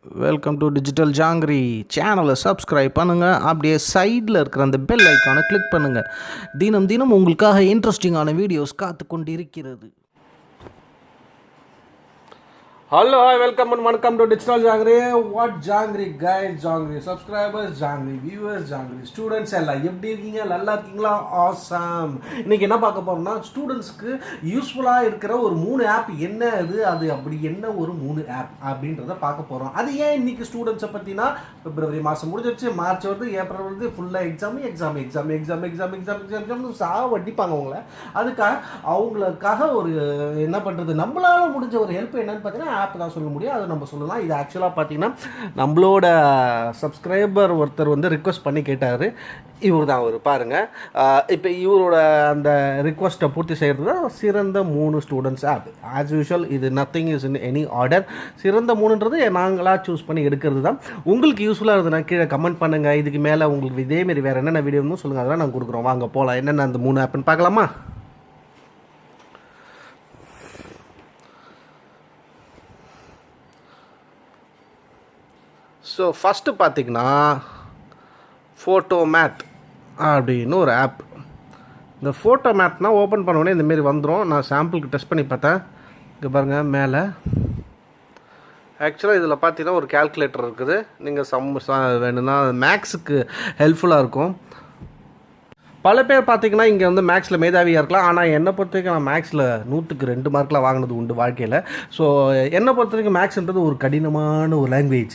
Welcome to digital jangiri சேனலை subscribe பண்ணுங்கள். அப்படியே சைடில் இருக்கிற அந்த பெல் ஐக்கானை கிளிக் பண்ணுங்கள். தினம் தினம் உங்களுக்காக இன்ட்ரெஸ்டிங்கான வீடியோஸ் காத்து கொண்டு இருக்கிறது. Hello, hi, welcome to Digital Jangri. What Jangri guys, Jangri subscribers, Jangri viewers, Jangri students எல்லாம் எப்படி இருக்கீங்க? நல்லா இருக்கீங்களா? ஆசம். இன்னைக்கு என்ன பார்க்க போறோம்னா ஸ்டூடெண்ட்ஸ்க்கு யூஸ்ஃபுல்லாக இருக்கிற ஒரு 3 ஆப் என்ன அது அப்படி என்ன ஒரு 3 ஆப் அப்படின்றத பார்க்க போகிறோம். அது ஏன் இன்னைக்கு ஸ்டூடெண்ட்ஸை பற்றினா பிப்ரவரி மாதம் முடிஞ்சிருச்சு, மார்ச் வருது, ஏப்ரல் வருது, ஃபுல்லாக எக்ஸாம் சாவடிப்பாங்க அவங்கள. அவங்களுக்காக ஒரு என்ன பண்ணுறது, நம்மளால முடிஞ்ச ஒரு ஹெல்ப் என்னன்னு பார்த்தீங்கன்னா ஆப் தான் சொல்ல முடியும். அது நம்ம சொல்லலாம். இது ஆக்சுவலாக பார்த்தீங்கன்னா நம்மளோட சப்ஸ்கிரைபர் ஒருத்தர் வந்து ரிக்வெஸ்ட் பண்ணி கேட்டார். இவர் தான் அவர் பாருங்கள். இப்போ இவரோட அந்த ரிக்வெஸ்ட்டை பூர்த்தி செய்கிறது தான் சிறந்த 3 ஸ்டூடெண்ட்ஸ் ஆப். ஆஸ் யூஷுவல் இது nothing is in any order. சிறந்த 3ன்றது நாங்களாக சூஸ் பண்ணி எடுக்கிறது தான். உங்களுக்கு யூஸ்ஃபுல்லாக இருந்ததுன்னா கீழே கமெண்ட் பண்ணுங்கள். இதுக்கு மேலே உங்களுக்கு இதேமாரி வேறு என்னென்ன வீடியோன்னு சொல்லுங்கள், அதெல்லாம் நாங்கள் கொடுக்குறோம். வாங்க போகலாம். என்னென்ன அந்த 3 ஆப்னு பார்க்கலாமா? ஸோ ஃபஸ்ட்டு பார்த்திங்கன்னா ஃபோட்டோ மேட் அப்படின்னு ஒரு ஆப். இந்த ஃபோட்டோ மேட்னால் ஓப்பன் பண்ணோடனே இந்தமாரி வந்துடும். நான் சாம்பிளுக்கு டெஸ்ட் பண்ணி பார்த்தேன். இங்கே பாருங்கள் மேலே ஆக்சுவலாக இதில் பார்த்தீங்கன்னா ஒரு கேல்குலேட்டர் இருக்குது. நீங்கள் வேணும்னா மேக்ஸுக்கு ஹெல்ப்ஃபுல்லாக இருக்கும். பல பேர் பார்த்திங்கன்னா இங்கே வந்து மேக்ஸில் மேதாவியாக இருக்கலாம். ஆனால் என்னை பொறுத்த வரைக்கும் நான் மேக்ஸில் 100க்கு 2 மார்க்லாம் வாங்கினது உண்டு வாழ்க்கையில். ஸோ என்னை பொறுத்த வரைக்கும் மேக்ஸ்ன்றது ஒரு கடினமான ஒரு லாங்குவேஜ்.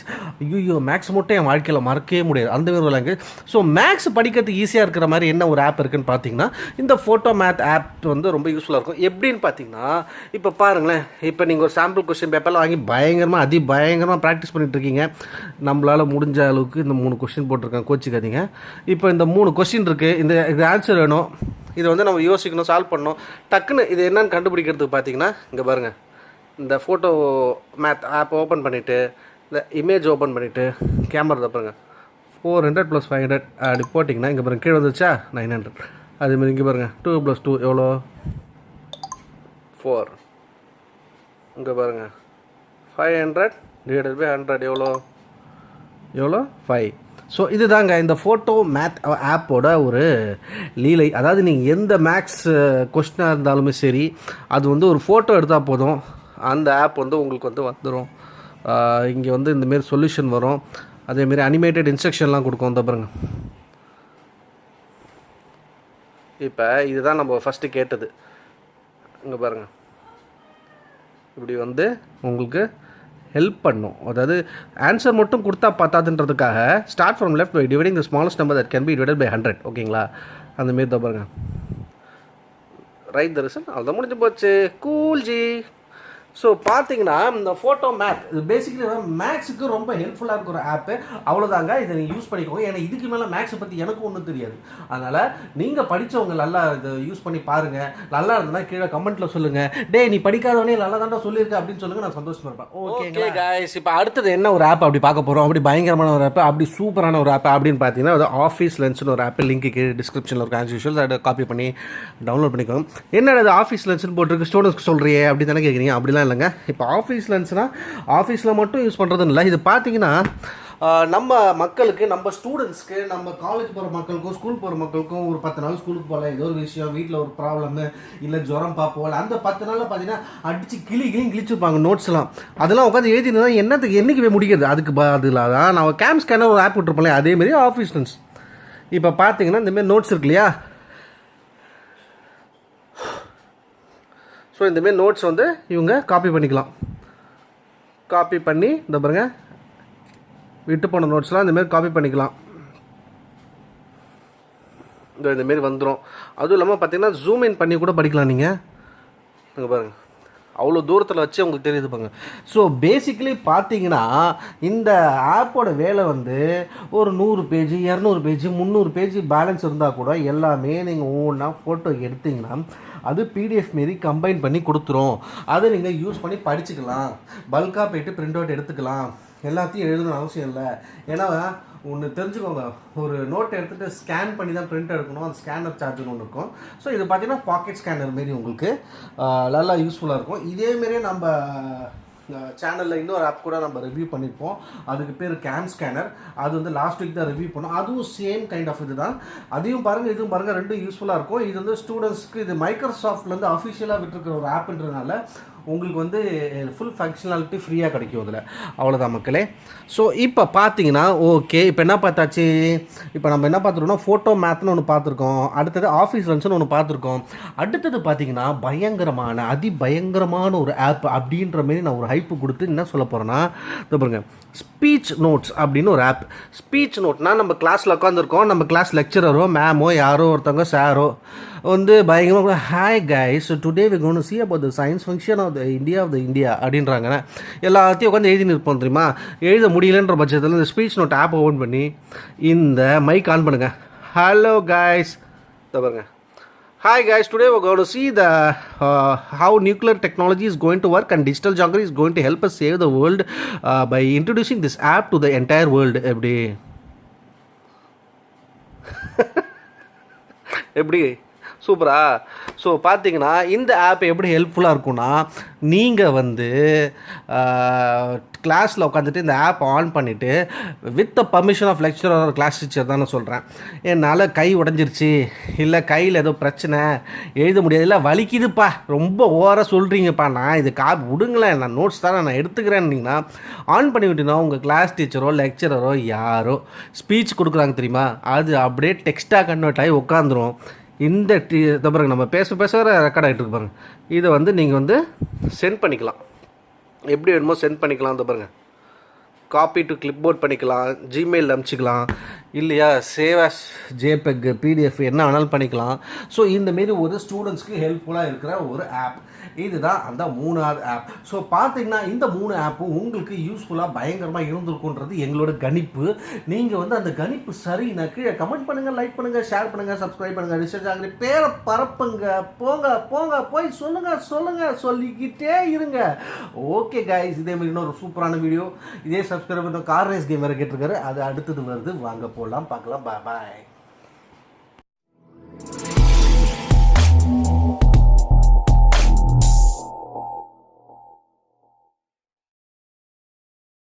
ஐயோ மேக்ஸ் மட்டும் என் வாழ்க்கையில் மறக்கவே முடியாது, அந்தமாரி ஒரு லாங்குவேஜ். ஸோ மேக்ஸ் படிக்கிறதுக்கு ஈஸியாக இருக்கிற மாதிரி என்ன ஒரு ஆப் இருக்குதுன்னு பார்த்தீங்கன்னா இந்த ஃபோட்டோ மேத் ஆப் வந்து ரொம்ப யூஸ்ஃபுல்லாக இருக்கும். எப்படின்னு பார்த்தீங்கன்னா இப்போ பாருங்களேன், இப்போ நீங்கள் ஒரு சாம்பிள் கொஸ்டின் பேப்பரில் வாங்கி பயங்கரமாக ப்ராக்டிஸ் பண்ணிட்டுருக்கீங்க. நம்மளால் முடிஞ்ச அளவுக்கு இந்த 3 கொஸ்டின் போட்டிருக்கேன், கோச்சிக்காதீங்க. இப்போ இந்த 3 கொஸ்டின் இருக்குது. இந்த ஆன்சர் வேணும். இதை வந்து நம்ம யோசிக்கணும், சால்வ் பண்ணணும். டக்குன்னு இது என்னன்னு கண்டுபிடிக்கிறதுக்கு பார்த்தீங்கன்னா இங்கே பாருங்கள், இந்த ஃபோட்டோ மேத் ஆப் ஓப்பன் பண்ணிவிட்டு இந்த இமேஜ் ஓப்பன் பண்ணிவிட்டு கேமரா பாருங்கள் 400 + 500 அப்படி போட்டிங்கன்னா இங்கே பாருங்கள் கீழே வந்துச்சா 900. அதேமாதிரி இங்கே பாருங்கள் 2 + 2 எவ்வளோ 4. இங்கே பாருங்கள் 500 / 100 எவ்வளோ 5. ஸோ இது தாங்க இந்த ஃபோட்டோ மேத் ஆப்போட ஒரு லீலை. அதாவது நீங்கள் எந்த மேக்ஸ் கொஸ்டினாக இருந்தாலுமே சரி, அது வந்து ஒரு ஃபோட்டோ எடுத்தால் போதும், அந்த ஆப் வந்து உங்களுக்கு வந்து வந்துடும். இங்கே வந்து இந்தமாரி சொல்யூஷன் வரும். அதேமாரி அனிமேட்டட் இன்ஸ்ட்ரக்ஷன்லாம் கொடுக்கும். இந்த பாருங்க, இப்போ இதுதான் நம்ம ஃபஸ்ட்டு கேட்டது. இங்கே பாருங்கள், இப்படி வந்து உங்களுக்கு ஹெல்ப் பண்ணும். அதாவது ஆன்சர் மட்டும் கொடுத்தா பார்த்தாதுன்றதுக்காக start from left by dividing the smallest number that can be divided by 100. ஓகேங்களா? அந்தமாரி தான் பாருங்க, ரைட் த ரிசல்ட். அவ்வளோதான், முடிஞ்சு போச்சு. Cool G. ஸோ பார்த்தீங்கன்னா இந்த ஃபோட்டோ மேத் இது பேசிக்கலி மேக்ஸுக்கு ரொம்ப ஹெல்ப்ஃபுல்லாக இருக்கிற ஆப்பு. அவ்வளோதாங்க. இதை நீங்கள் யூஸ் பண்ணிக்கோங்க. ஏன்னா இதுக்கு மேலே மேக்ஸை பற்றி எனக்கு ஒன்றும் தெரியாது. அதனால் நீங்கள் படித்தவங்க நல்லா இதை யூஸ் பண்ணி பாருங்கள். நல்லா இருந்ததுன்னா கீழே கமெண்ட்டில் சொல்லுங்கள். டே நீ படிக்காதவனே நல்லா தாண்டா சொல்லியிருக்க அப்படின்னு சொல்லுங்கள். நான் சந்தோஷமாக இருப்பேன். ஓகே கைஸ், இப்போ அடுத்தது என்ன ஒரு ஆப் அப்படி பார்க்க போகிறோம். அப்படி பயங்கரமான ஒரு ஆப், அப்படி சூப்பரான ஒரு ஆப் அப்படின்னு பார்த்தீங்கன்னா அது ஆஃபீஸ் லென்ஸ்னு ஒரு ஆப். லிங்க்கு டிஸ்கிரிப்ஷனில் இருக்கும் ஆஸ் யூஷுவல். அதை காப்பி பண்ணி டவுன்லோட் பண்ணிக்கோங்க. என்னடா அது ஆஃபீஸ் லென்ஸ்னு போட்டிருக்கு, ஸ்டூடெண்ட்ஸ்க்கு சொல்கிறியே அப்படி தானே கேட்குறீங்க. அப்படிலாம் இல்லைங்க. இப்போ ஆஃபீஸ் லென்ஸ்னால் ஆஃபீஸில் மட்டும் யூஸ் பண்ணுறதுன்னு இல்லை. இது பார்த்தீங்கன்னா நம்ம மக்களுக்கு, நம்ம ஸ்டூடெண்ட்ஸ்க்கு, நம்ம காலேஜ் போகிற மக்களுக்கும் ஸ்கூல் போகிற மக்களுக்கும் ஒரு 10 நாள் ஸ்கூலுக்கு போகல, ஏதோ ஒரு விஷயம், வீட்டில் ஒரு ப்ராப்ளமு, இல்லை ஜுரம் பார்ப்போம், அந்த 10 நாளில் பார்த்தீங்கன்னா அடித்து கிழிச்சிருப்பாங்க நோட்ஸ்லாம். அதெல்லாம் உட்காந்து எழுதினா என்னத்துக்கு என்றைக்கு போய் முடிக்கிறது. அதுக்கு பதில் தான் நான் கேம் ஸ்கேனர் ஒரு ஆப் விட்டுருப்போம்ல, அதேமாரி ஆஃபீஸ் லென்ஸ். இப்போ பார்த்தீங்கன்னா இந்தமாரி நோட்ஸ் இருக்கு இல்லையா. ஸோ இந்தமாரி நோட்ஸ் வந்து இவங்க காப்பி பண்ணிக்கலாம். காப்பி பண்ணி இந்த பாருங்க விட்டு போன நோட்ஸ்லாம் இந்தமாரி காப்பி பண்ணிக்கலாம். இந்தமாரி வந்துடும். அதுவும் இல்லாமல் பார்த்தீங்கன்னா ஜூம் இன் பண்ணி கூட படிக்கலாம். நீங்கள் இங்கே பாருங்கள், அவ்வளோ தூரத்தில் வச்சு உங்களுக்கு தெரியுது பாருங்க. ஸோ பேசிக்கலி பார்த்தீங்கன்னா இந்த ஆப்போட வேலை வந்து ஒரு 100 பேஜ் 200 பேஜ் 300 பேஜ் பேலன்ஸ் இருந்தால் கூட எல்லாமே நீங்கள் ஒவ்வொன்றா ஃபோட்டோ எடுத்திங்கன்னா அது பிடிஎஃப் மாரி கம்பைன் பண்ணி கொடுத்துரும். அதை நீங்கள் யூஸ் பண்ணி படிச்சுக்கலாம். பல்காக போய்ட்டு பிரிண்ட் அவுட் எடுத்துக்கலாம். எல்லாத்தையும் எழுதணும்னு அவசியம் இல்லை. ஏன்னா ஒன்று தெரிஞ்சுக்கோங்க, ஒரு நோட் எடுத்துகிட்டு ஸ்கேன் பண்ணி தான் பிரிண்ட் எடுக்கணும். அந்த ஸ்கேனர் சார்ஜ்னு ஒன்று இருக்கும். ஸோ இது பார்த்தீங்கன்னா பாக்கெட் ஸ்கேனர் மாரி உங்களுக்கு நல்லா யூஸ்ஃபுல்லாக இருக்கும். இதேமாரியே நம்ம சேனலில் இன்னொரு ஆப் கூட நம்ம ரிவ்யூ பண்ணியிருப்போம். அதுக்கு பேர் கேம் ஸ்கேனர். அது வந்து லாஸ்ட் வீக் தான் ரிவ்யூ பண்ணோம். அதுவும் சேம் கைண்ட் ஆஃப் இது தான். அதையும் பாருங்கள், இதுவும் பாருங்கள், ரெண்டும் யூஸ்ஃபுல்லாக இருக்கும். இது வந்து ஸ்டூடெண்ட்ஸ்க்கு இது மைக்ரோசாஃப்ட்லேருந்து அஃபிஷியலாக விட்டுருக்கிற ஒரு ஆப்ன்றதுனால உங்களுக்கு வந்து ஃபுல் ஃபங்க்ஷனாலிட்டி ஃப்ரீயாக கிடைக்கும் அதில். அவ்வளோதான் மக்களே. ஸோ இப்போ பார்த்தீங்கன்னா ஓகே, இப்போ என்ன பார்த்தாச்சு, இப்போ நம்ம என்ன பார்த்துருக்கோம்னா ஃபோட்டோ மேத்னு ஒன்று பார்த்துருக்கோம். அடுத்தது ஆஃபீஸ் ரன்ஸ்னு ஒன்று பார்த்துருக்கோம். அடுத்தது பார்த்தீங்கன்னா பயங்கரமான அதிபயங்கரமான ஒரு ஆப் அப்படின்ற மாரி நான் ஒரு ஹைப்பு கொடுத்து என்ன சொல்ல போகிறேன்னா, இது பாருங்க, ஸ்பீச் நோட்ஸ் அப்படின்னு ஒரு ஆப். ஸ்பீச் நோட்னா நம்ம கிளாஸில் உட்காந்துருக்கோம், நம்ம கிளாஸ் லெக்சரரோ மேமோ யாரோ ஒருத்தவங்க சாரோ வந்து பயங்கரமாக hi guys today we gonna to see about the science function of the India அப்படின்றாங்க. எல்லாத்தையும் உட்காந்து எழுதி நிற்போம் தெரியுமா. எழுத முடியலன்ற பட்சத்தில் இந்த ஸ்பீச் நோட் ஆப் ஓப்பன் பண்ணி இந்த மைக் ஆன் பண்ணுங்கள். ஹலோ கைஸ், பாருங்க, hi guys, today we're going to see the how nuclear technology is going to work and digital Jangri is going to help us save the world by introducing this app to the entire world. எப்படி சூப்பரா. So பார்த்தீங்கன்னா இந்த app எப்படி ஹெல்ப்ஃபுல்லாக இருக்கும்னா, நீங்கள் வந்து கிளாஸில் உட்காந்துட்டு இந்த ஆப் ஆன் பண்ணிவிட்டு with the permission of lecturer ஒரு கிளாஸ் டீச்சர் தான் நான் சொல்கிறேன், என்னால் கை உடஞ்சிருச்சு, இல்லை கையில் ஏதோ பிரச்சனை, எழுத முடியாது, இல்லை வலிக்குதுப்பா, ரொம்ப ஓவராக சொல்கிறீங்கப்பா, நான் இது விடுங்களேன், நான் நோட்ஸ் தானே நான் எடுத்துக்கிறேன்னிங்கன்னா ஆன் பண்ணி விட்டீங்கன்னா உங்கள் கிளாஸ் டீச்சரோ லெக்சரரோ யாரோ ஸ்பீச் கொடுக்குறாங்க தெரியுமா, அது அப்படியே டெக்ஸ்ட்டாக கன்வெர்ட் ஆகி உட்காந்துரும். இந்த பாருங்க, நம்ம பேச ரெக்கார்ட் ஆகிட்டு இருக்கு பாருங்க. இதை வந்து நீங்கள் வந்து சென்ட் பண்ணிக்கலாம், எப்படி வேணுமோ சென்ட் பண்ணிக்கலாம். இந்த பாருங்க, காப்பி டு கிளிப்போர்ட் பண்ணிக்கலாம், ஜிமெயில் அனுப்பிச்சிக்கலாம், இல்லையா சேவ் ஆஸ் ஜேபெக் பிடிஎஃப் என்ன வேணாலும் பண்ணிக்கலாம். ஸோ இந்தமாரி ஒரு ஸ்டூடெண்ட்ஸ்க்கு ஹெல்ப்ஃபுல்லாக இருக்கிற ஒரு ஆப் இதுதான் அந்த 3வது ஆப். ஸோ பார்த்தீங்கன்னா இந்த 3 ஆப்பும் உங்களுக்கு யூஸ்ஃபுல்லாக பயங்கரமாக இருந்திருக்குன்றது எங்களோட கணிப்பு. நீங்கள் வந்து அந்த கணிப்பு சரின்னா கீழே கமெண்ட் பண்ணுங்கள், லைக் பண்ணுங்கள், ஷேர் பண்ணுங்கள், சப்ஸ்கிரைப் பண்ணுங்கள். ரிசர்ச் ஜாங்கிரி பேரை பரப்புங்க, போங்க போய் சொல்லுங்கள் சொல்லிக்கிட்டே இருங்க. ஓகே கைஸ், இதேமாரி இன்னொரு சூப்பரான வீடியோ, இதே சப்ஸ்கிரைப் பண்ண கார் ரேஸ் கேம் வேறு கேட்டிருக்காரு, அது அடுத்தது வருது, வாங்க போகலாம் பார்க்கலாம். பாய்.